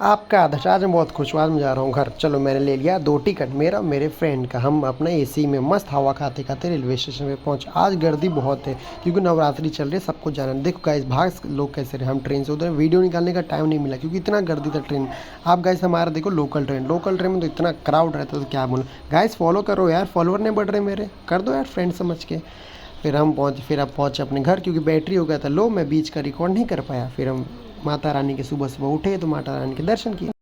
आपका आदर्श। आज मैं बहुत खुश हूँ, आज मैं जा रहा हूँ घर। चलो मैंने ले लिया 2 टिकट, मेरा मेरे फ्रेंड का। हम अपने एसी में मस्त हवा खाते खाते रेलवे स्टेशन पे पहुँचे। आज गर्दी बहुत है क्योंकि नवरात्रि चल रही है, सबको जाना है। देखो गाइस भाग लोग कैसे रहे। हम ट्रेन से उधर वीडियो निकालने का टाइम नहीं मिला क्योंकि इतना गर्दी था ट्रेन। आप गाइस हमारा देखो लोकल ट्रेन में तो इतना क्राउड रहता है तो क्या बोलूँ। गाइस फॉलो करो यार, फॉलोवर नहीं बढ़ रहे मेरे, कर दो यार फ्रेंड समझ के। फिर अब पहुँचे अपने घर क्योंकि बैटरी हो गया था लो, मैं बीच का रिकॉर्ड नहीं कर पाया। फिर हम माता रानी के सुबह सुबह उठे तो माता रानी के दर्शन किए।